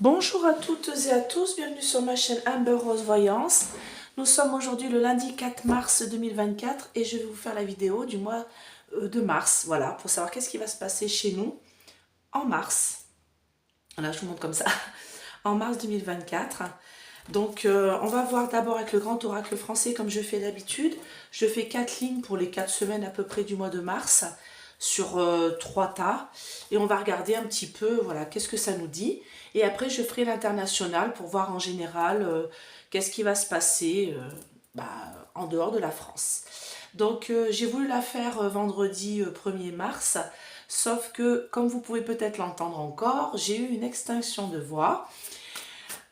Bonjour à toutes et à tous, bienvenue sur ma chaîne Amber Rose Voyance. Nous sommes aujourd'hui le lundi 4 mars 2024 et je vais vous faire la vidéo du mois de mars, voilà, pour savoir qu'est-ce qui va se passer chez nous en mars. Voilà, je vous montre comme ça, en mars 2024. Donc on va voir d'abord avec le grand oracle français comme je fais d'habitude. Je fais 4 lignes pour les 4 semaines à peu près du mois de mars sur 3 tas et on va regarder un petit peu, voilà, qu'est-ce que ça nous dit. Et après je ferai l'international pour voir en général qu'est-ce qui va se passer en dehors de la France. Donc j'ai voulu la faire vendredi 1er mars, sauf que comme vous pouvez peut-être l'entendre encore, j'ai eu une extinction de voix.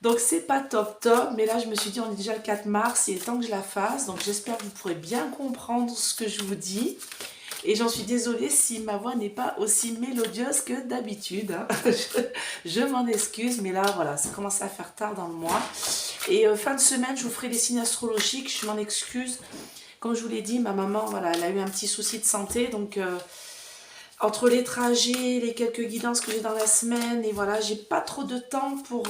Donc c'est pas top top, mais là je me suis dit on est déjà le 4 mars, il est temps que je la fasse, donc j'espère que vous pourrez bien comprendre ce que je vous dis. Et j'en suis désolée si ma voix n'est pas aussi mélodieuse que d'habitude, hein. Je m'en excuse, mais là voilà, ça commence à faire tard dans le mois. Et fin de semaine, je vous ferai des signes astrologiques, je m'en excuse. Comme je vous l'ai dit, ma maman, voilà, elle a eu un petit souci de santé, donc entre les trajets, les quelques guidances que j'ai dans la semaine, et voilà, j'ai pas trop de temps pour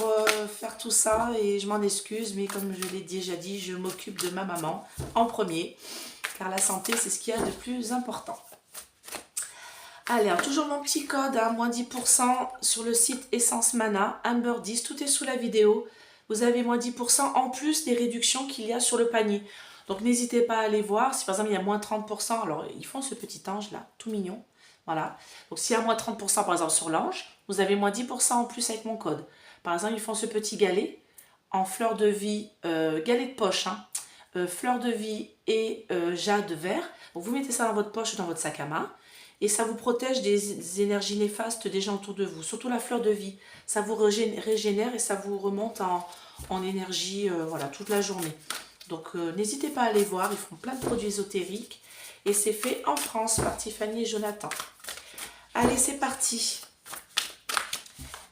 faire tout ça, et je m'en excuse, mais comme je l'ai déjà dit, je m'occupe de ma maman en premier, car la santé, c'est ce qu'il y a de plus important. Allez, alors, toujours mon petit code, hein, moins 10% sur le site Essence Mana, Amber 10, tout est sous la vidéo. Vous avez moins 10% en plus des réductions qu'il y a sur le panier. Donc n'hésitez pas à aller voir, si par exemple il y a moins 30%, alors ils font ce petit ange là, tout mignon. Voilà, donc s'il y a moins 30% par exemple sur l'ange, vous avez moins 10% en plus avec mon code. Par exemple, ils font ce petit galet en fleur de vie, galet de poche, hein, fleur de vie et jade vert. Donc vous mettez ça dans votre poche ou dans votre sac à main. Et ça vous protège des énergies néfastes des gens autour de vous. Surtout la fleur de vie. Ça vous régénère et ça vous remonte en énergie voilà, toute la journée. Donc n'hésitez pas à aller voir. Ils font plein de produits ésotériques. Et c'est fait en France par Tiffany et Jonathan. Allez, c'est parti.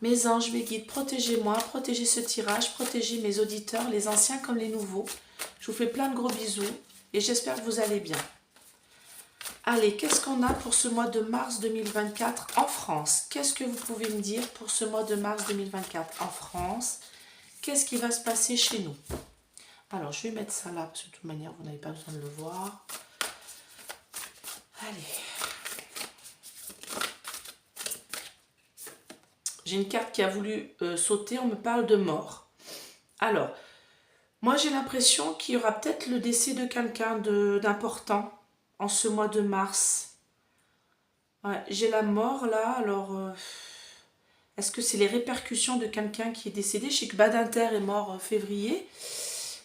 Mes anges, mes guides, protégez-moi. Protégez ce tirage. Protégez mes auditeurs, les anciens comme les nouveaux. Je vous fais plein de gros bisous. Et j'espère que vous allez bien. Allez, qu'est-ce qu'on a pour ce mois de mars 2024 en France? Qu'est-ce que vous pouvez me dire pour ce mois de mars 2024 en France? Qu'est-ce qui va se passer chez nous? Alors, je vais mettre ça là, parce que de toute manière, vous n'avez pas besoin de le voir. Allez. J'ai une carte qui a voulu sauter, on me parle de mort. Alors, moi j'ai l'impression qu'il y aura peut-être le décès de quelqu'un d'important en ce mois de mars. Ouais, j'ai la mort là, alors est-ce que c'est les répercussions de quelqu'un qui est décédé? Je sais que Badinter est mort février,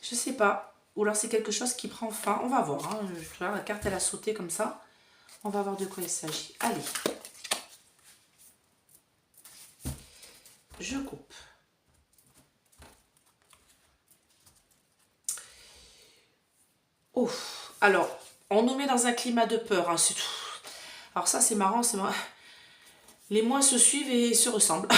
je sais pas. Ou alors c'est quelque chose qui prend fin, on va voir, hein. La carte elle a sauté comme ça, on va voir de quoi il s'agit. Allez, je coupe. Oh, alors, on nous met dans un climat de peur, hein, c'est tout. Alors ça c'est marrant, les mois se suivent et se ressemblent.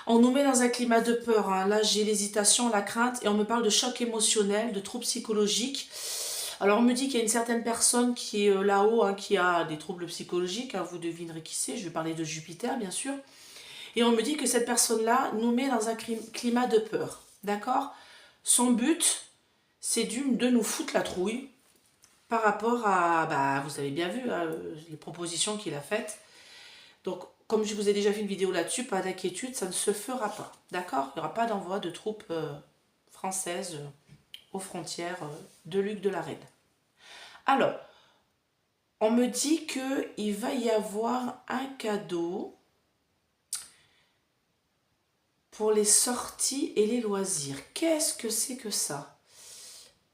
On nous met dans un climat de peur, hein. Là j'ai l'hésitation, la crainte, et on me parle de choc émotionnel, de troubles psychologiques. Alors on me dit qu'il y a une certaine personne qui est là-haut, hein, qui a des troubles psychologiques, hein, vous devinerez qui c'est, je vais parler de Jupiter bien sûr. Et on me dit que cette personne-là nous met dans un climat de peur, d'accord? Son but, c'est de nous foutre la trouille par rapport à, vous avez bien vu, hein, les propositions qu'il a faites. Donc, comme je vous ai déjà fait une vidéo là-dessus, pas d'inquiétude, ça ne se fera pas, d'accord? Il n'y aura pas d'envoi de troupes françaises aux frontières de Luc de la Reine. Alors, on me dit qu'il va y avoir un cadeau pour les sorties et les loisirs. Qu'est-ce que c'est que ça?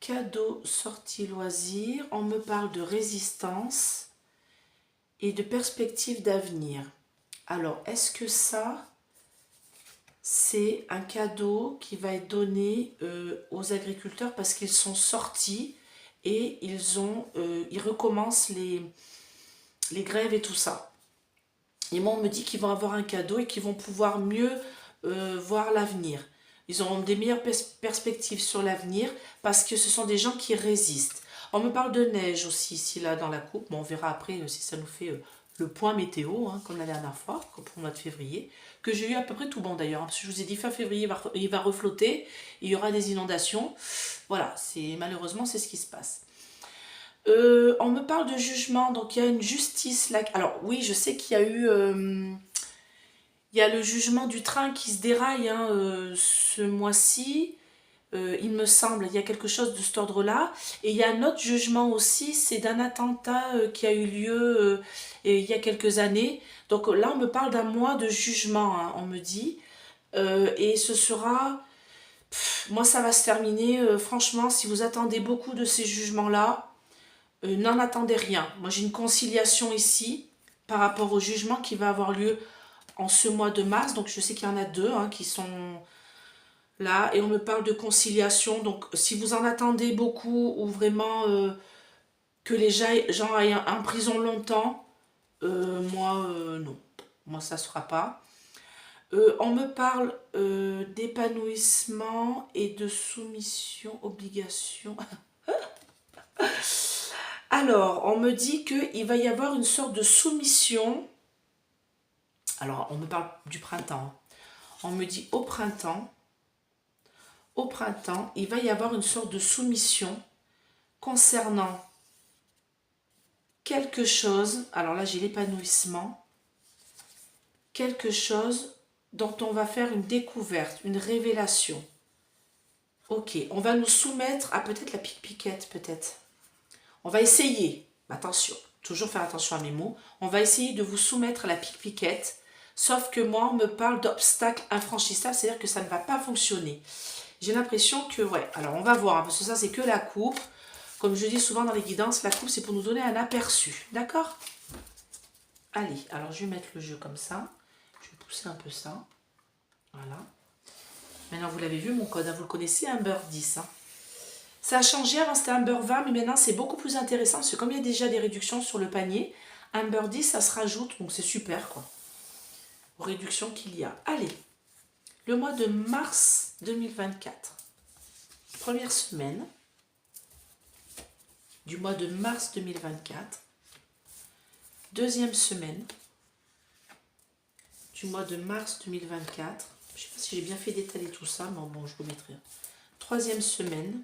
Cadeau, sortie, loisirs. On me parle de résistance et de perspective d'avenir. Alors, est-ce que ça, c'est un cadeau qui va être donné aux agriculteurs parce qu'ils sont sortis et ils recommencent les grèves et tout ça. Et moi, on me dit qu'ils vont avoir un cadeau et qu'ils vont pouvoir mieux voir l'avenir. Ils auront des meilleures perspectives sur l'avenir parce que ce sont des gens qui résistent. On me parle de neige aussi ici, là, dans la coupe. Bon, on verra après si ça nous fait le point météo, hein, comme la dernière fois, pour le mois de février, que j'ai eu à peu près tout bon d'ailleurs, hein, parce que je vous ai dit fin février, il va reflotter, il y aura des inondations. Voilà, malheureusement, c'est ce qui se passe. On me parle de jugement, donc il y a une justice là. Alors oui, je sais qu'il y a eu... il y a le jugement du train qui se déraille hein, ce mois-ci. Il me semble, il y a quelque chose de cet ordre-là. Et il y a un autre jugement aussi, c'est d'un attentat qui a eu lieu il y a quelques années. Donc là, on me parle d'un mois de jugement, hein, on me dit. Et ce sera... moi, ça va se terminer. Franchement, si vous attendez beaucoup de ces jugements-là, n'en attendez rien. Moi, j'ai une conciliation ici par rapport au jugement qui va avoir lieu en ce mois de mars. Donc, je sais qu'il y en a deux hein, qui sont... là, et on me parle de conciliation, donc si vous en attendez beaucoup ou vraiment que les gens aillent en prison longtemps, moi non, moi ça ne sera pas. On me parle d'épanouissement et de soumission, obligation. Alors, on me dit qu'il va y avoir une sorte de soumission. Alors, on me parle du printemps. On me dit au printemps, il va y avoir une sorte de soumission concernant quelque chose, alors là j'ai l'épanouissement, quelque chose dont on va faire une découverte, une révélation. Ok, on va nous soumettre à peut-être la pique-piquette, peut-être. On va essayer, attention, toujours faire attention à mes mots, on va essayer de vous soumettre à la pique-piquette, sauf que moi on me parle d'obstacles infranchissables, c'est-à-dire que ça ne va pas fonctionner. J'ai l'impression que, ouais, alors on va voir, hein, parce que ça c'est que la coupe. Comme je dis souvent dans les guidances, la coupe c'est pour nous donner un aperçu, d'accord? Allez, alors je vais mettre le jeu comme ça. Je vais pousser un peu ça. Voilà. Maintenant vous l'avez vu mon code, hein, vous le connaissez, Amber 10. Hein. Ça a changé, avant c'était Amber 20, mais maintenant c'est beaucoup plus intéressant, parce que comme il y a déjà des réductions sur le panier, Amber 10 ça se rajoute, donc c'est super quoi. Aux réductions qu'il y a. Allez, le mois de mars 2024. Première semaine du mois de mars 2024. Deuxième semaine du mois de mars 2024. Je ne sais pas si j'ai bien fait d'étaler tout ça, mais bon, je vous mettrai. Troisième semaine.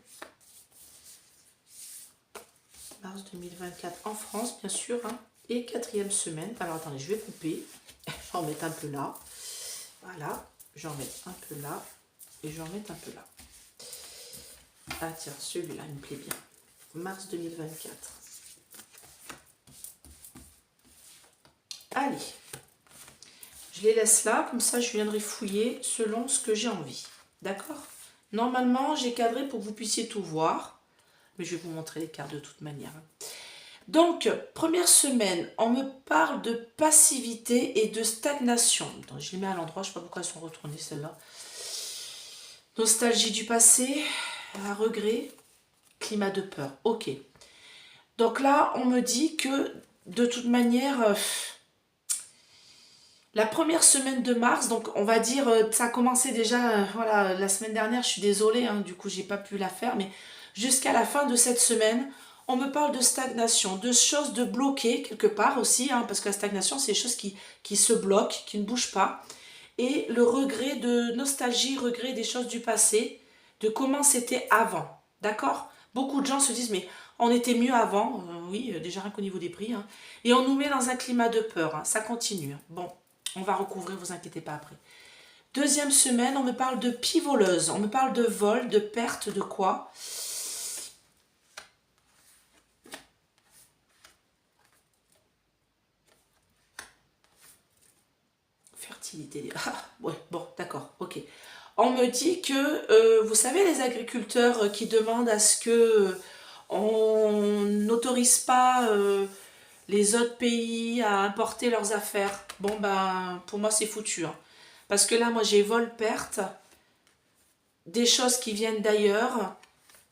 Mars 2024 en France, bien sûr. Hein. Et quatrième semaine. Alors, attendez, je vais couper. Je vais en mettre un peu là. Voilà. Je vais en mettre un peu là. Et je vais en mettre un peu là. Ah tiens, celui-là, il me plaît bien. Mars 2024. Allez, je les laisse là, comme ça je viendrai fouiller selon ce que j'ai envie. D'accord? Normalement, j'ai cadré pour que vous puissiez tout voir, mais je vais vous montrer les cartes de toute manière. Donc, première semaine, on me parle de passivité et de stagnation. Attends, je les mets à l'endroit, je ne sais pas pourquoi elles sont retournées celles-là. Nostalgie du passé, à regret, climat de peur. Ok. Donc là, on me dit que de toute manière, la première semaine de mars, donc on va dire, ça a commencé déjà, voilà, la semaine dernière, je suis désolée, hein, du coup, j'ai pas pu la faire, mais jusqu'à la fin de cette semaine, on me parle de stagnation, de choses de bloquer quelque part aussi, hein, parce que la stagnation, c'est des choses qui se bloquent, qui ne bougent pas, et le regret de nostalgie, regret des choses du passé, de comment c'était avant, d'accord? Beaucoup de gens se disent, mais on était mieux avant, oui, déjà rien qu'au niveau des prix, hein, et on nous met dans un climat de peur, hein, ça continue, hein. Bon, on va recouvrir, vous inquiétez pas après. Deuxième semaine, on me parle de pivoleuse, on me parle de vol, de perte, de quoi? Fertilité, ah, ouais, bon, d'accord, ok. On me dit que, vous savez, les agriculteurs qui demandent à ce que on n'autorise pas les autres pays à importer leurs affaires. Bon, ben, pour moi, c'est foutu. Hein. Parce que là, moi, j'ai vol-perte, des choses qui viennent d'ailleurs,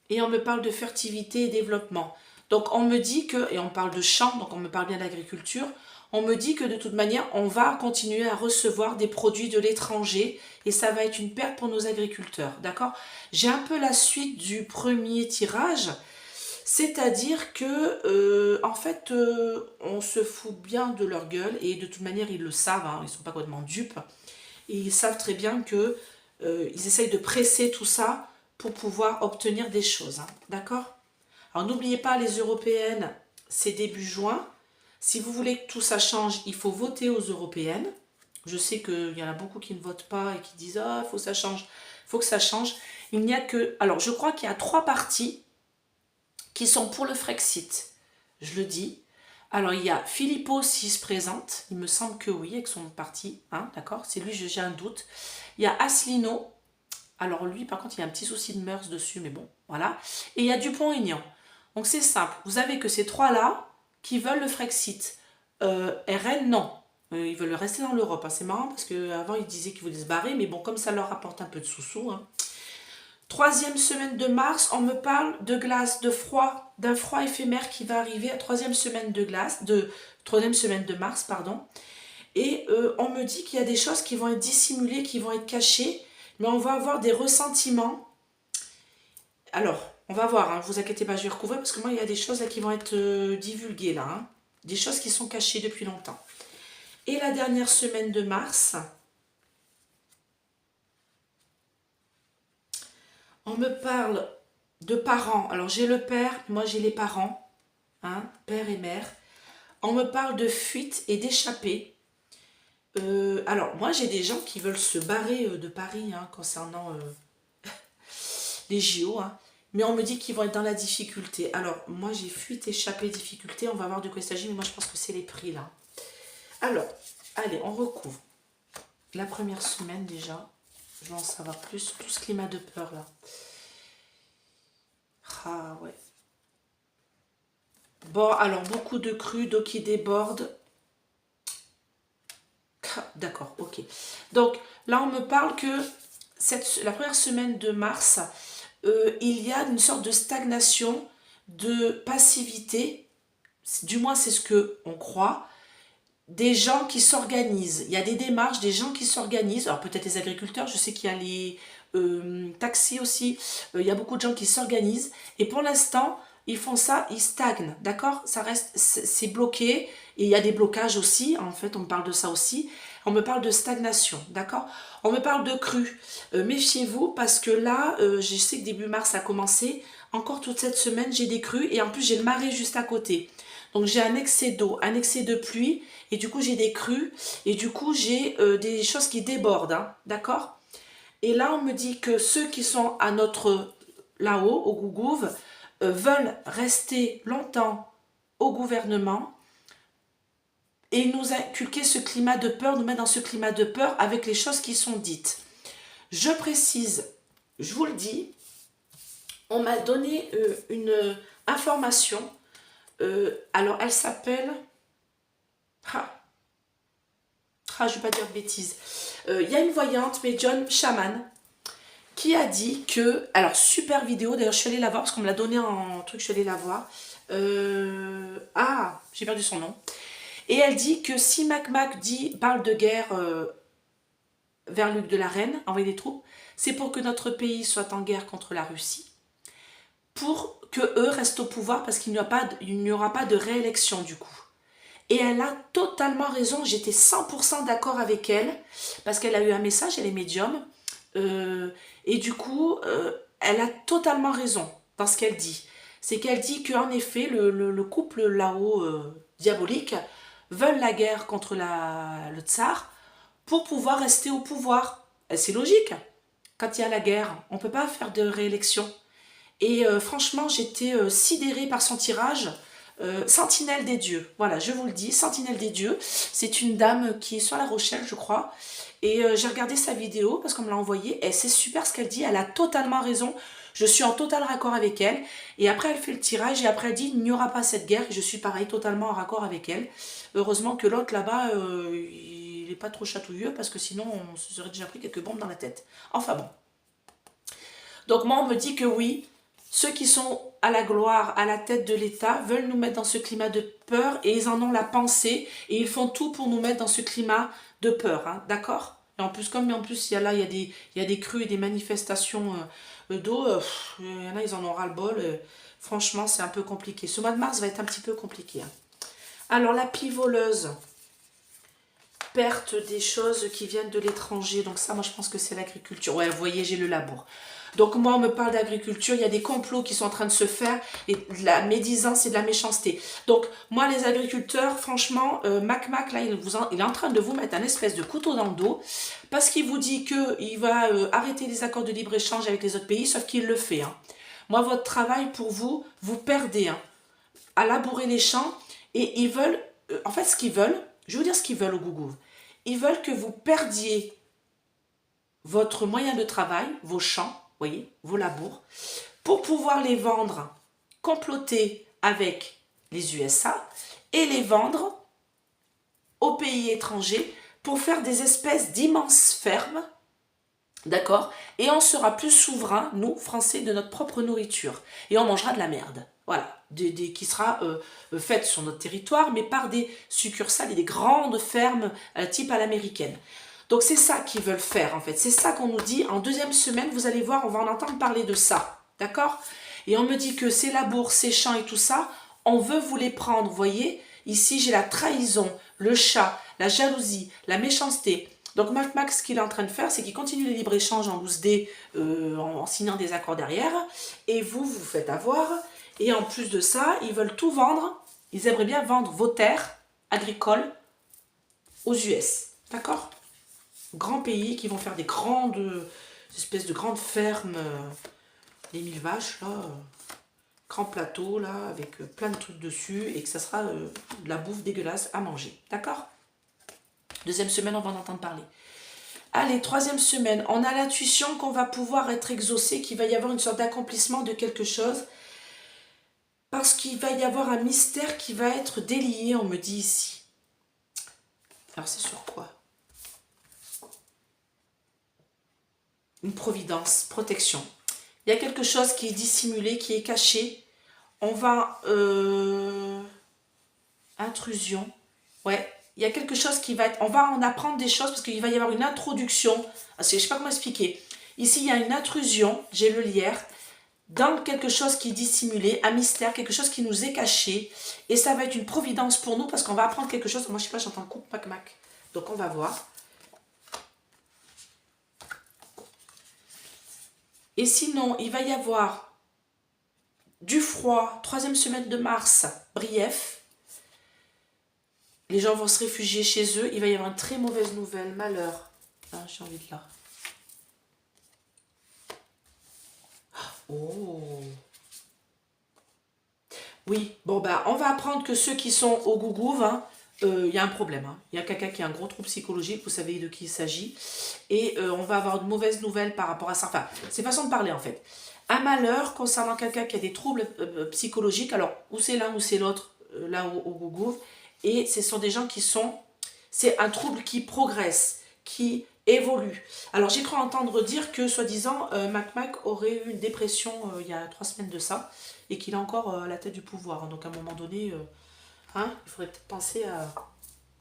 et on me parle de fertilité et développement. Donc, on me dit que, et on parle de champs, donc on me parle bien d'agriculture, on me dit que de toute manière, on va continuer à recevoir des produits de l'étranger, et ça va être une perte pour nos agriculteurs, d'accord? J'ai un peu la suite du premier tirage. C'est-à-dire que, en fait, on se fout bien de leur gueule et de toute manière, ils le savent, hein, ils ne sont pas complètement dupes. Et ils savent très bien que ils essayent de presser tout ça pour pouvoir obtenir des choses. Hein, d'accord? Alors n'oubliez pas, les européennes, c'est début juin. Si vous voulez que tout ça change, il faut voter aux européennes. Je sais qu'il y en a beaucoup qui ne votent pas et qui disent « Ah, il faut que ça change, il faut que ça change ». Il n'y a que... Alors, je crois qu'il y a 3 partis qui sont pour le Frexit. Je le dis. Alors, il y a Philippot s'il se présente. Il me semble que oui, avec son parti. Hein, d'accord? C'est lui, j'ai un doute. Il y a Asselineau. Alors, lui, par contre, il y a un petit souci de mœurs dessus, mais bon, voilà. Et il y a Dupont-Aignan. Donc, c'est simple. Vous avez que ces 3-là qui veulent le Frexit. RN, non. Ils veulent rester dans l'Europe. Hein. C'est marrant parce qu'avant, ils disaient qu'ils voulaient se barrer. Mais bon, comme ça leur apporte un peu de sous-sous. Hein. 3e semaine de mars, on me parle de glace, de froid, d'un froid éphémère qui va arriver à 3e semaine de glace, de 3e semaine de mars, pardon. Et on me dit qu'il y a des choses qui vont être dissimulées, qui vont être cachées, mais on va avoir des ressentiments. Alors, on va voir, hein, vous inquiétez pas, je vais recouvrir parce que moi, il y a des choses là qui vont être divulguées là, hein, des choses qui sont cachées depuis longtemps. Et la dernière semaine de mars, on me parle de parents. Alors, j'ai le père, moi j'ai les parents, hein, père et mère. On me parle de fuite et d'échapper. Alors, moi j'ai des gens qui veulent se barrer de Paris hein, concernant les JO. Hein. Mais on me dit qu'ils vont être dans la difficulté. Alors, moi j'ai fuite, échappé, difficulté. On va voir de quoi il s'agit, mais moi je pense que c'est les prix là. Alors, allez, on recouvre. La première semaine déjà. Je veux en savoir plus. Tout ce climat de peur là. Ah ouais. Bon, alors beaucoup de crues, d'eau qui déborde. D'accord, ok. Donc là, on me parle que la première semaine de mars, il y a une sorte de stagnation, de passivité. Du moins, c'est ce que on croit. Des gens qui s'organisent. Il y a des démarches, des gens qui s'organisent. Alors peut-être les agriculteurs, je sais qu'il y a les taxis aussi. Il y a beaucoup de gens qui s'organisent. Et pour l'instant, ils font ça, ils stagnent. D'accord? Ça reste, c'est bloqué. Et il y a des blocages aussi. En fait, on me parle de ça aussi. On me parle de stagnation. D'accord? On me parle de crue. Méfiez-vous parce que là, je sais que début mars a commencé. Encore toute cette semaine, j'ai des crues. Et en plus, j'ai le marais juste à côté. Donc j'ai un excès d'eau, un excès de pluie, et du coup j'ai des crues, et du coup j'ai des choses qui débordent, hein, d'accord? Et là on me dit que ceux qui sont à notre, là-haut, au Gougouve, veulent rester longtemps au gouvernement, et nous inculquer ce climat de peur, nous mettre dans ce climat de peur avec les choses qui sont dites. Je précise, je vous le dis, on m'a donné une information. Alors, elle s'appelle... je ne vais pas dire de bêtises. Il y a une voyante, médium, chaman, qui a dit que... Alors, super vidéo, d'ailleurs, je suis allée la voir, parce qu'on me l'a donné en truc, je suis allée la voir. J'ai perdu son nom. Et elle dit que si Mac parle de guerre vers Luc de la Reine, envoyer des troupes, c'est pour que notre pays soit en guerre contre la Russie, pour que eux restent au pouvoir parce qu'il n'y aura pas de réélection du coup. Et elle a totalement raison, j'étais 100% d'accord avec elle, parce qu'elle a eu un message, elle est médium, et du coup, elle a totalement raison dans ce qu'elle dit. C'est qu'elle dit qu'en effet, le couple là-haut diabolique veulent la guerre contre le tsar pour pouvoir rester au pouvoir. C'est logique, quand il y a la guerre, on ne peut pas faire de réélection. Et franchement, j'étais sidérée par son tirage. Sentinelle des dieux, voilà, je vous le dis, Sentinelle des dieux. C'est une dame qui est sur La Rochelle, je crois. Et j'ai regardé sa vidéo parce qu'on me l'a envoyée. Et c'est super ce qu'elle dit, elle a totalement raison. Je suis en total raccord avec elle. Et après, elle fait le tirage et après, elle dit, il n'y aura pas cette guerre. Et je suis pareil, totalement en raccord avec elle. Heureusement que l'autre là-bas, il n'est pas trop chatouilleux parce que sinon, on se serait déjà pris quelques bombes dans la tête. Enfin bon. Donc moi, on me dit que oui, ceux qui sont à la gloire, à la tête de l'État, veulent nous mettre dans ce climat de peur et ils en ont la pensée et ils font tout pour nous mettre dans ce climat de peur, hein, d'accord? Et en plus, comme en plus, il y a des crues et des manifestations d'eau, il y en a, ils en ont ras-le-bol. Franchement, c'est un peu compliqué. Ce mois de mars va être un petit peu compliqué, hein. Alors, la pivoleuse, perte des choses qui viennent de l'étranger. Donc ça, moi, je pense que c'est l'agriculture. Ouais, vous voyez, j'ai le labour. Donc moi, on me parle d'agriculture, il y a des complots qui sont en train de se faire et de la médisance et de la méchanceté. Donc moi, les agriculteurs, franchement, Mac, là, il est en train de vous mettre un espèce de couteau dans le dos parce qu'il vous dit qu'il va arrêter les accords de libre-échange avec les autres pays, sauf qu'il le fait, hein. Moi, votre travail, pour vous, vous perdez, hein, à labourer les champs et ils veulent, en fait, ce qu'ils veulent, je vais vous dire ce qu'ils veulent au Gougou. Ils veulent que vous perdiez votre moyen de travail, vos champs, voyez, vos labours, pour pouvoir les vendre, comploter avec les USA et les vendre aux pays étrangers pour faire des espèces d'immenses fermes, d'accord? Et on sera plus souverain, nous, Français, de notre propre nourriture. Et on mangera de la merde, voilà, qui sera faite sur notre territoire, mais par des succursales et des grandes fermes type à l'américaine. Donc c'est ça qu'ils veulent faire en fait, c'est ça qu'on nous dit. En deuxième semaine, vous allez voir, on va en entendre parler de ça, d'accord? Et on me dit que ces labours, ces champs et tout ça, on veut vous les prendre, vous voyez? Ici, j'ai la trahison, le chat, la jalousie, la méchanceté. Donc Mac, ce qu'il est en train de faire, c'est qu'il continue les libres-échanges en 12D, en signant des accords derrière, et vous faites avoir, et en plus de ça, ils veulent tout vendre, ils aimeraient bien vendre vos terres agricoles aux US, d'accord? Grands pays qui vont faire des grandes espèces de grandes fermes, les 1000 vaches, là, grand plateau, là, avec plein de trucs dessus, et que ça sera de la bouffe dégueulasse à manger, d'accord? Deuxième semaine, on va en entendre parler. Allez, troisième semaine, on a l'intuition qu'on va pouvoir être exaucé, qu'il va y avoir une sorte d'accomplissement de quelque chose, parce qu'il va y avoir un mystère qui va être délié, on me dit ici. Alors, c'est sur quoi? Une providence, protection. Il y a quelque chose qui est dissimulé, qui est caché. On va... intrusion. Ouais, il y a quelque chose qui va être... On va en apprendre des choses parce qu'il va y avoir une introduction. Je ne sais pas comment expliquer. Ici, il y a une intrusion, j'ai le lierre, dans quelque chose qui est dissimulé, un mystère, quelque chose qui nous est caché. Et ça va être une providence pour nous parce qu'on va apprendre quelque chose. Moi, je ne sais pas, j'entends coupe, mac. Donc, on va voir. Et sinon, il va y avoir du froid, troisième semaine de mars, Brief. Les gens vont se réfugier chez eux. Il va y avoir une très mauvaise nouvelle, malheur. Ah, j'ai envie de là. Oh. Oui, bon, bah, on va apprendre que ceux qui sont au Gougouve, hein, y a un problème, hein. Il y a quelqu'un qui a un gros trouble psychologique, vous savez de qui il s'agit. Et on va avoir de mauvaises nouvelles par rapport à ça. Enfin, c'est façon de parler en fait. Un malheur concernant quelqu'un qui a des troubles psychologiques. Alors, ou c'est l'un ou c'est l'autre, là au Gougouve. Et ce sont des gens qui sont... C'est un trouble qui progresse, qui évolue. Alors, j'ai cru entendre dire que, soi-disant, Mac aurait eu une dépression il y a 3 semaines de ça. Et qu'il a encore la tête du pouvoir. Donc, à un moment donné... hein, il faudrait peut-être penser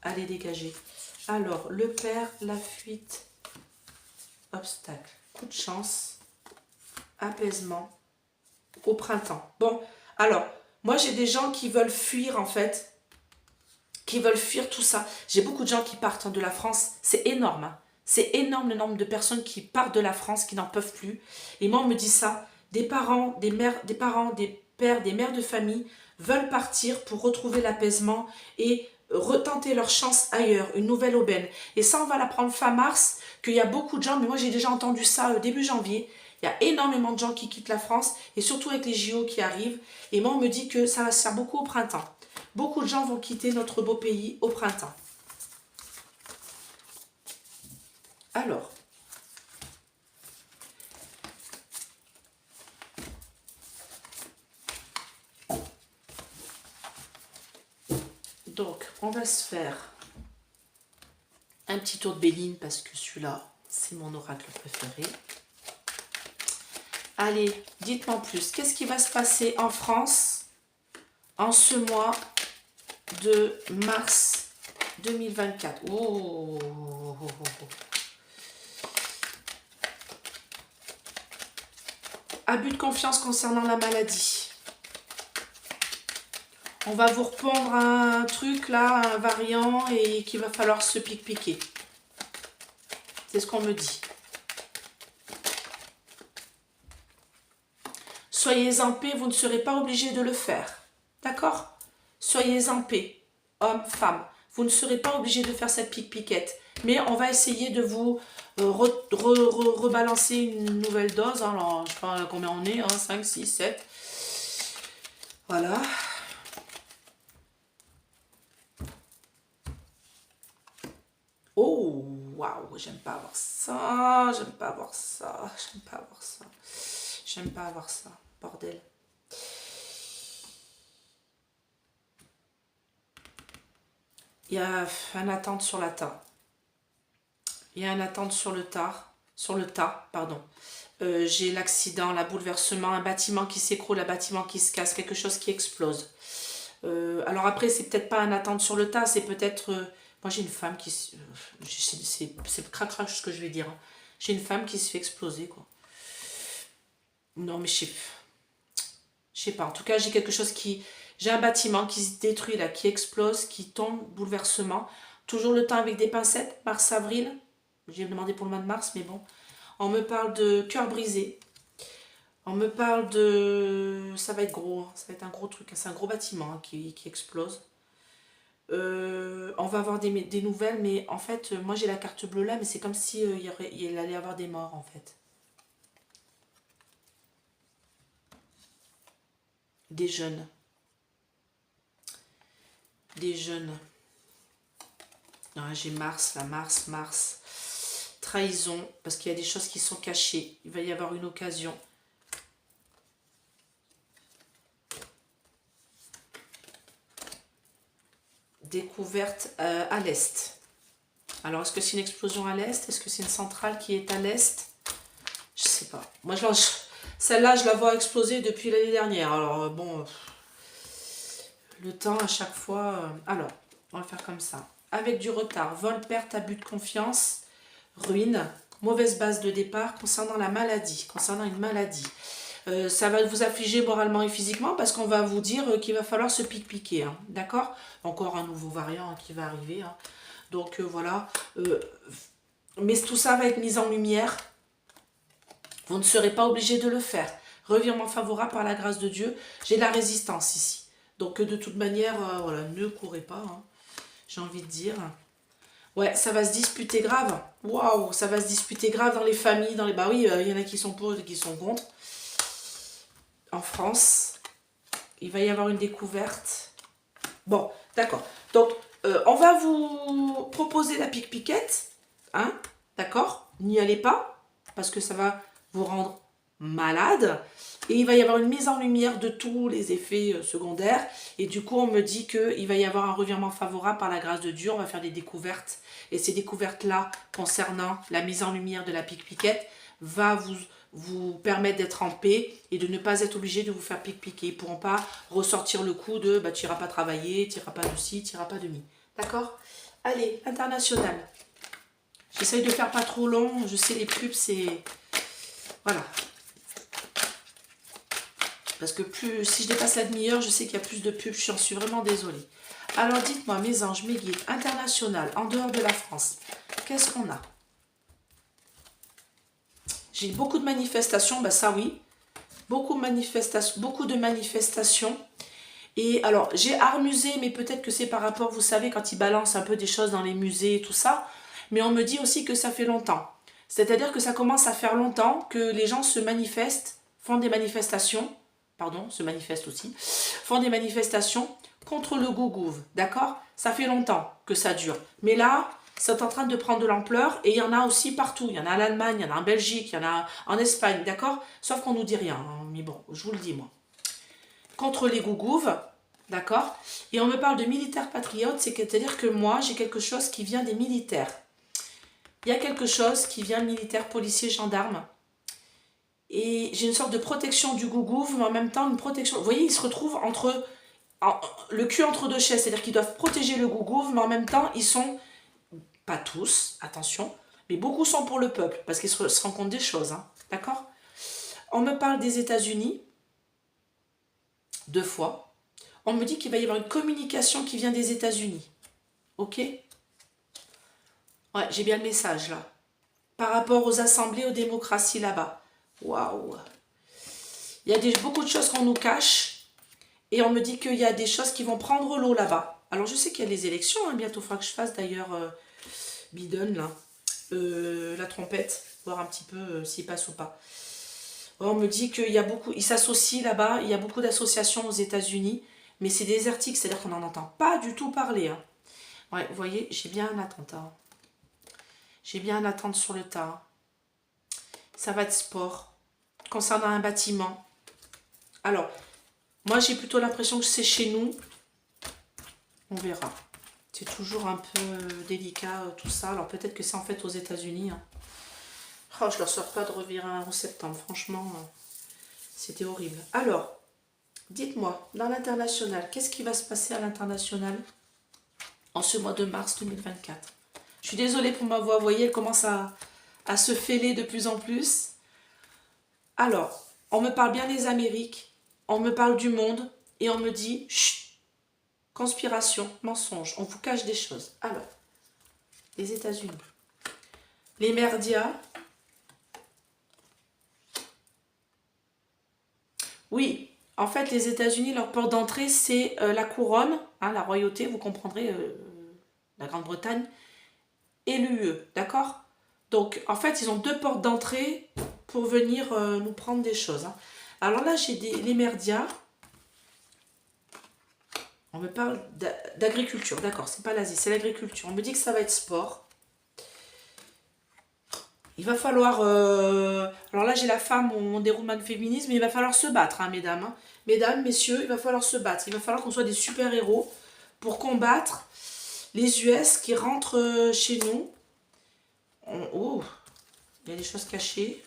à les dégager. Alors, le père, la fuite, obstacle, coup de chance, apaisement, au printemps. Bon, alors, moi j'ai des gens qui veulent fuir en fait, qui veulent fuir tout ça. J'ai beaucoup de gens qui partent de la France, c'est énorme, hein. C'est énorme le nombre de personnes qui partent de la France, qui n'en peuvent plus. Et moi on me dit ça, des parents, des mères, des parents, des pères, des mères de famille veulent partir pour retrouver l'apaisement et retenter leur chance ailleurs, une nouvelle aubaine. Et ça, on va l'apprendre fin mars, qu'il y a beaucoup de gens, mais moi j'ai déjà entendu ça début janvier, il y a énormément de gens qui quittent la France, et surtout avec les JO qui arrivent. Et moi, on me dit que ça va se faire beaucoup au printemps. Beaucoup de gens vont quitter notre beau pays au printemps. Alors, donc, on va se faire un petit tour de Béline parce que celui-là, c'est mon oracle préféré. Allez, dites-moi en plus, qu'est-ce qui va se passer en France en ce mois de mars 2024? Oh, Abus de confiance concernant la maladie. On va vous repondre un truc là, un variant, et qu'il va falloir se piquer. C'est ce qu'on me dit. Soyez en paix, vous ne serez pas obligé de le faire. D'accord? Soyez en paix, hommes, femmes. Vous ne serez pas obligé de faire cette piquette. Mais on va essayer de vous rebalancer une nouvelle dose. Alors, je ne sais pas combien on est, 5, 6, 7. Voilà. Oh, waouh, j'aime pas avoir ça, j'aime pas avoir ça, j'aime pas avoir ça, j'aime pas avoir ça, bordel. Il y a une attente sur la tas. Il y a une attente sur le tas, pardon. J'ai l'accident, la bouleversement, un bâtiment qui s'écroule, un bâtiment qui se casse, quelque chose qui explose. Alors après, c'est peut-être pas une attente sur le tas, c'est peut-être... moi, j'ai une femme qui... c'est crac ce que je vais dire. Hein. J'ai une femme qui se fait exploser, quoi. Non, mais je sais pas. En tout cas, j'ai quelque chose qui... J'ai un bâtiment qui se détruit, là, qui explose, qui tombe, bouleversement. Toujours le temps avec des pincettes, mars-avril. J'ai demandé pour le mois de mars, mais bon. On me parle de cœur brisé. On me parle de... Ça va être gros, hein. Ça va être un gros truc. C'est un gros bâtiment hein, qui explose. On va avoir des nouvelles, mais en fait, moi j'ai la carte bleue là, mais c'est comme si il allait y avoir des morts en fait. Des jeunes. Des jeunes. J'ai Mars, là, Mars. Trahison, parce qu'il y a des choses qui sont cachées. Il va y avoir une occasion. Découverte à l'est. Alors, est-ce que c'est une explosion à l'est? Est-ce que c'est une centrale qui est à l'est? Je sais pas. Moi, celle-là, je la vois exploser depuis l'année dernière. Alors, bon, le temps à chaque fois... alors, on va faire comme ça. Avec du retard, vol, perte, abus de confiance, ruine, mauvaise base de départ concernant la maladie, concernant une maladie. Ça va vous affliger moralement et physiquement parce qu'on va vous dire qu'il va falloir se piquer, hein, d'accord? Encore un nouveau variant hein, qui va arriver. Hein. Donc voilà. Mais tout ça va être mis en lumière. Vous ne serez pas obligé de le faire. Revirement favorable par la grâce de Dieu. J'ai de la résistance ici. Donc de toute manière, voilà, ne courez pas. Hein, j'ai envie de dire. Ouais, ça va se disputer grave. Waouh, ça va se disputer grave dans les familles, dans les... Bah oui, il y en a qui sont pour et qui sont contre. En France, il va y avoir une découverte. Bon, d'accord. Donc, on va vous proposer la piquette. Hein, d'accord? N'y allez pas, parce que ça va vous rendre malade. Et il va y avoir une mise en lumière de tous les effets secondaires. Et du coup, on me dit qu'il va y avoir un revirement favorable par la grâce de Dieu. On va faire des découvertes. Et ces découvertes-là, concernant la mise en lumière de la piquette, va vous permettre d'être en paix et de ne pas être obligé de vous faire piquer. Ils ne pourront pas ressortir le coup de bah, tu n'iras pas travailler, tu n'iras pas de ci, tu n'iras pas de mi. D'accord? Allez, international. J'essaye de faire pas trop long. Je sais, les pubs, c'est... Voilà. Parce que plus, si je dépasse la demi-heure, je sais qu'il y a plus de pubs. J'en suis vraiment désolée. Alors, dites-moi, mes anges, mes guides, international, en dehors de la France, qu'est-ce qu'on a? J'ai beaucoup de manifestations, bah ça oui. Beaucoup de manifestations. Et alors, j'ai art musée, mais peut-être que c'est par rapport, vous savez, quand ils balancent un peu des choses dans les musées et tout ça. Mais on me dit aussi que ça fait longtemps. C'est-à-dire que ça commence à faire longtemps que les gens se manifestent, font des manifestations, pardon, se manifestent aussi, font des manifestations contre le gougouve, d'accord? Ça fait longtemps que ça dure. Mais là, c'est en train de prendre de l'ampleur et il y en a aussi partout. Il y en a en Allemagne, il y en a en Belgique, il y en a en Espagne, d'accord? Sauf qu'on nous dit rien, hein, mais bon, je vous le dis moi. Contre les gougouves, d'accord? Et on me parle de militaires patriotes, c'est-à-dire que moi, j'ai quelque chose qui vient des militaires. Il y a quelque chose qui vient militaire, policier, gendarme. Et j'ai une sorte de protection du gougouve, mais en même temps une protection... Vous voyez, ils se retrouvent le cul entre deux chaises, c'est-à-dire qu'ils doivent protéger le gougouve, mais en même temps, ils sont... Pas tous, attention, mais beaucoup sont pour le peuple, parce qu'ils se rendent compte des choses, hein, d'accord? On me parle des États-Unis, 2 fois. On me dit qu'il va y avoir une communication qui vient des États-Unis. Ok? Ouais, j'ai bien le message là. Par rapport aux assemblées, aux démocraties là-bas. Waouh! Il y a beaucoup de choses qu'on nous cache. Et on me dit qu'il y a des choses qui vont prendre l'eau là-bas. Alors je sais qu'il y a les élections, hein, bientôt il faudra que je fasse d'ailleurs Biden là. La trompette, voir un petit peu s'il passe ou pas. On me dit qu'il y a beaucoup, ils s'associent là-bas, il y a beaucoup d'associations aux États-Unis, mais c'est désertique, c'est-à-dire qu'on n'en entend pas du tout parler. Hein. Ouais, vous voyez, j'ai bien un attentat. J'ai bien un attente sur le tas. Ça va être sport. Concernant un bâtiment. Alors, moi j'ai plutôt l'impression que c'est chez nous. On verra. C'est toujours un peu délicat tout ça. Alors peut-être que c'est en fait aux États-Unis. Hein. Oh, je leur sors pas de revirer en septembre. Franchement, c'était horrible. Alors, dites-moi, dans l'international, qu'est-ce qui va se passer à l'international en ce mois de mars 2024? Je suis désolée pour ma voix. Vous voyez, elle commence à se fêler de plus en plus. Alors, on me parle bien des Amériques. On me parle du monde. Et on me dit, chut, conspiration, mensonge. On vous cache des choses. Alors, les États-Unis. Les merdias. Oui, en fait, les États-Unis, leur porte d'entrée, c'est la couronne, hein, la royauté, vous comprendrez, la Grande-Bretagne, et l'UE, d'accord? Donc, en fait, ils ont 2 portes d'entrée pour venir nous prendre des choses. Hein. Alors là, j'ai les merdias. On me parle d'agriculture, d'accord, c'est pas l'Asie, c'est l'agriculture. On me dit que ça va être sport. Il va falloir... alors là, j'ai la femme, mon déroulement de féminisme, mais il va falloir se battre, hein, mesdames. Hein. Mesdames, messieurs, il va falloir se battre. Il va falloir qu'on soit des super-héros pour combattre les US qui rentrent chez nous. Oh, il y a des choses cachées.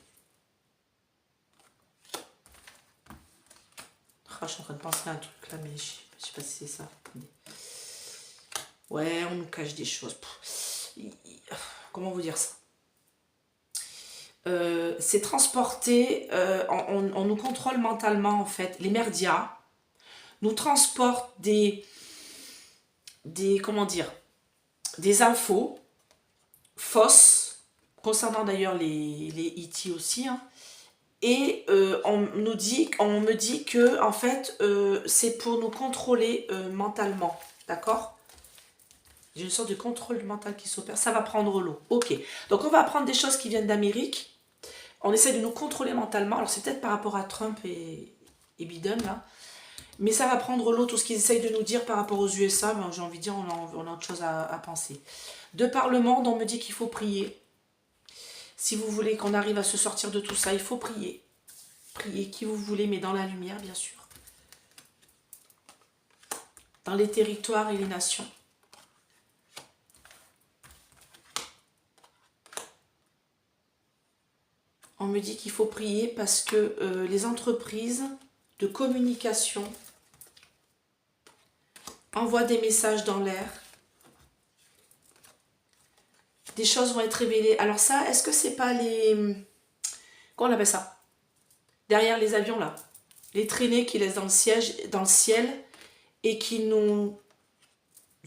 Oh, je suis en train de penser à un truc là, mais je sais pas si c'est ça. Attendez. Ouais, on nous cache des choses. Comment vous dire ça? C'est transporté, on nous contrôle mentalement en fait. Les merdias nous transportent comment dire, des infos fausses, concernant d'ailleurs les E.T. aussi, hein. Et on me dit que en fait c'est pour nous contrôler mentalement, d'accord? J'ai une sorte de contrôle mental qui s'opère, ça va prendre l'eau. Ok, donc on va apprendre des choses qui viennent d'Amérique. On essaie de nous contrôler mentalement. Alors c'est peut-être par rapport à Trump et Biden là. Mais ça va prendre l'eau, tout ce qu'ils essayent de nous dire par rapport aux USA. Ben, j'ai envie de dire, on a autre chose à penser. De par le monde, on me dit qu'il faut prier. Si vous voulez qu'on arrive à se sortir de tout ça, il faut prier. Prier qui vous voulez, mais dans la lumière bien sûr. Dans les territoires et les nations. On me dit qu'il faut prier parce que les entreprises de communication envoient des messages dans l'air. Des choses vont être révélées. Alors ça, est-ce que c'est pas les... Comment on appelle ça? Derrière les avions là. Les traînées qui laissent dans le ciel et qui nous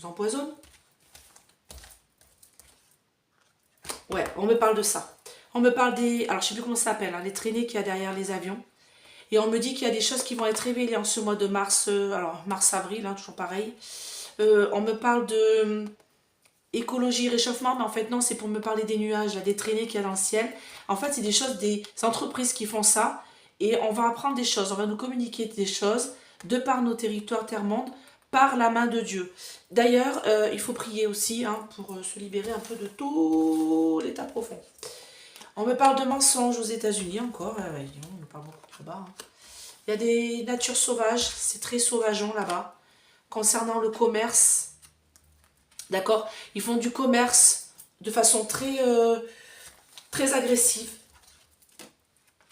empoisonnent. Ouais, on me parle de ça. On me parle des... Alors, je sais plus comment ça s'appelle, hein, les traînées qu'il y a derrière les avions. Et on me dit qu'il y a des choses qui vont être révélées en ce mois de mars. Alors, mars-avril, hein, toujours pareil. On me parle de écologie, réchauffement. Mais en fait, non, c'est pour me parler des nuages, là, des traînées qu'il y a dans le ciel. En fait, c'est des choses, des entreprises qui font ça. Et on va apprendre des choses. On va nous communiquer des choses de par nos territoires terre-monde, par la main de Dieu. D'ailleurs, il faut prier aussi hein, pour se libérer un peu de tout l'état profond. On me parle de mensonges aux États-Unis encore. On me parle beaucoup là-bas. Hein. Il y a des natures sauvages. C'est très sauvageon là-bas. Concernant le commerce. D'accord? Ils font du commerce de façon très, très agressive.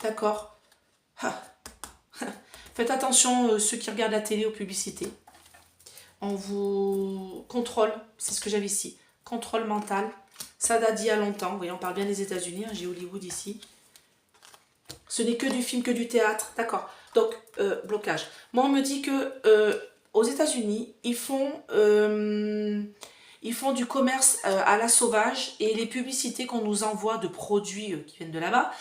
D'accord? Faites attention ceux qui regardent la télé aux publicités. On vous contrôle. C'est ce que j'avais ici. Contrôle mental. Ça date d'il y a longtemps. Vous voyez, on parle bien des États-Unis. Hein, j'ai Hollywood ici. Ce n'est que du film, que du théâtre. D'accord. Donc, blocage. Moi, on me dit que aux États-Unis, ils font du commerce à la sauvage et les publicités qu'on nous envoie de produits qui viennent de là-bas,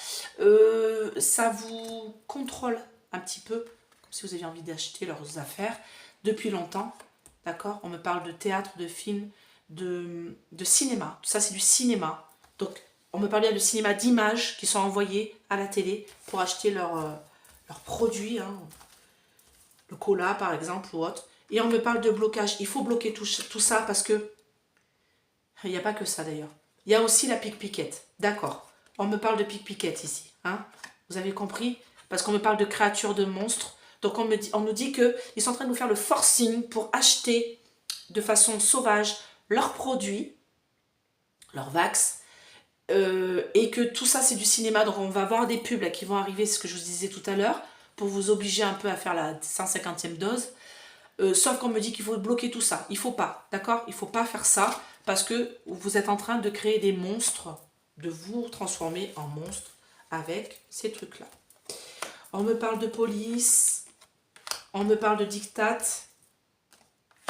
ça vous contrôle un petit peu, comme si vous aviez envie d'acheter leurs affaires depuis longtemps. D'accord. On me parle de théâtre, de film, de cinéma. Tout ça, c'est du cinéma. Donc, on me parle bien de cinéma d'images qui sont envoyées à la télé pour acheter leurs produits, hein, le cola par exemple ou autre. Et on me parle de blocage. Il faut bloquer tout ça parce que il n'y a pas que ça d'ailleurs. Il y a aussi la pickpicket. D'accord. On me parle de pickpicket ici. Hein. Vous avez compris? Parce qu'on me parle de créatures, de monstres. Donc on nous dit qu'ils sont en train de nous faire le forcing pour acheter de façon sauvage leurs produits, leurs vax. Et que tout ça c'est du cinéma, donc on va voir des pubs là, qui vont arriver, ce que je vous disais tout à l'heure, pour vous obliger un peu à faire la 150e dose, sauf qu'on me dit qu'il faut bloquer tout ça, il faut pas, d'accord, il faut pas faire ça, parce que vous êtes en train de créer des monstres, de vous transformer en monstre avec ces trucs là. On me parle de police, on me parle de diktat,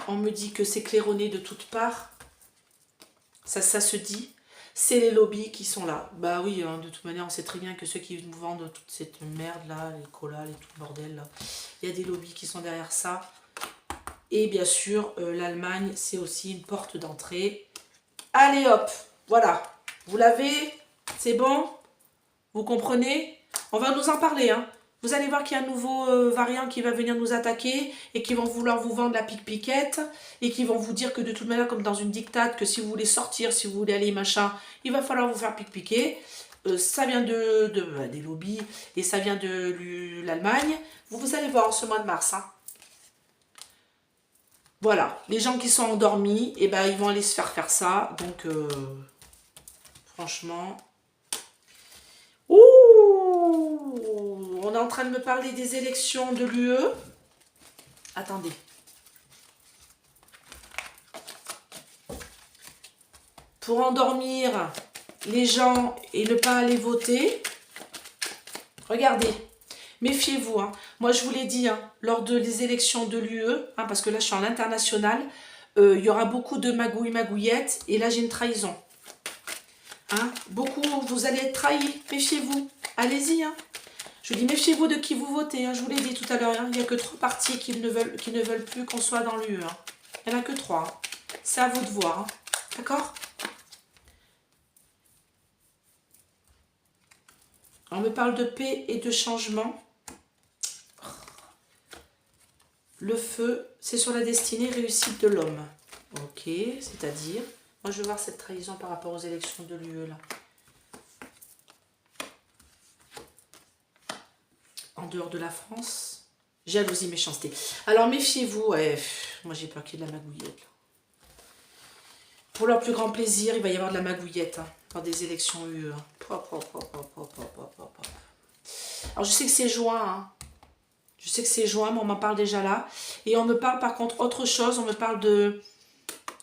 on me dit que c'est claironné de toutes parts, ça se dit. C'est les lobbies qui sont là. Bah oui, hein, de toute manière, on sait très bien que ceux qui nous vendent toute cette merde-là, les colas, les tout le bordel, là, il y a des lobbies qui sont derrière ça. Et bien sûr, l'Allemagne, c'est aussi une porte d'entrée. Allez hop, voilà. Vous l'avez, c'est bon? Vous comprenez? On va nous en parler, hein. Vous allez voir qu'il y a un nouveau variant qui va venir nous attaquer et qui vont vouloir vous vendre la pickpicket et qui vont vous dire que de toute manière, comme dans une dictate, que si vous voulez sortir, si vous voulez aller machin, il va falloir vous faire pickpicker. Ça vient des lobbies et ça vient de l'Allemagne. Vous allez voir en ce mois de mars. Hein. Voilà, les gens qui sont endormis, eh ben, ils vont aller se faire ça. Donc, franchement... Ouh, on est en train de me parler des élections de l'UE. Attendez. Pour endormir les gens et ne pas aller voter. Regardez, méfiez-vous. Hein. Moi, je vous l'ai dit, hein, lors des élections de l'UE, hein, parce que là, je suis en international, il y aura beaucoup de magouillettes. Et là, j'ai une trahison. Hein, beaucoup, vous allez être trahis, méfiez-vous, allez-y. Hein. Je vous dis, méfiez-vous de qui vous votez, hein. Je vous l'ai dit tout à l'heure, hein. Il n'y a que 3 partis qui ne veulent plus qu'on soit dans l'UE. Hein. Il n'y en a que 3. Hein. C'est à vous de voir, hein. D'accord? On me parle de paix et de changement. Le feu, c'est sur la destinée réussite de l'homme. Ok, c'est-à-dire... Moi, je veux voir cette trahison par rapport aux élections de l'UE, là. En dehors de la France, jalousie, méchanceté. Alors, méfiez-vous. Ouais, moi, j'ai peur qu'il y ait de la magouillette. Là. Pour leur plus grand plaisir, il va y avoir de la magouillette hein, dans des élections UE. Hein. Alors, je sais que c'est juin. Hein. Je sais que c'est juin, mais on m'en parle déjà là. Et on me parle, par contre, autre chose. On me parle de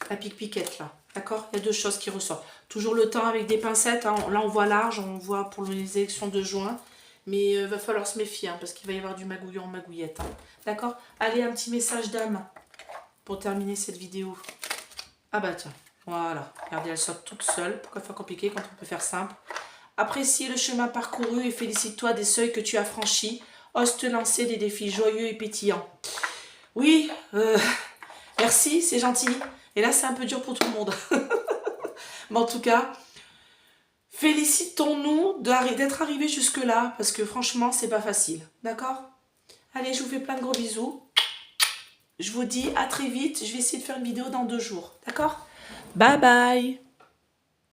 la pickpicket, là. D'accord? Il y a 2 choses qui ressortent. Toujours le temps avec des pincettes. Hein. Là, on voit large. On voit pour les élections de juin. Mais il va falloir se méfier. Hein, parce qu'il va y avoir du magouillon, magouillette. Hein. D'accord? Allez, un petit message d'âme. Pour terminer cette vidéo. Ah bah tiens. Voilà. Regardez, elle sort toute seule. Pourquoi faire compliqué quand on peut faire simple? Apprécie le chemin parcouru et félicite-toi des seuils que tu as franchis. Ose te lancer des défis joyeux et pétillants. Oui, merci, c'est gentil. Et là, c'est un peu dur pour tout le monde. Mais en tout cas, félicitons-nous d'être arrivés jusque-là. Parce que franchement, c'est pas facile. D'accord? Allez, je vous fais plein de gros bisous. Je vous dis à très vite. Je vais essayer de faire une vidéo dans 2 jours. D'accord? Bye bye.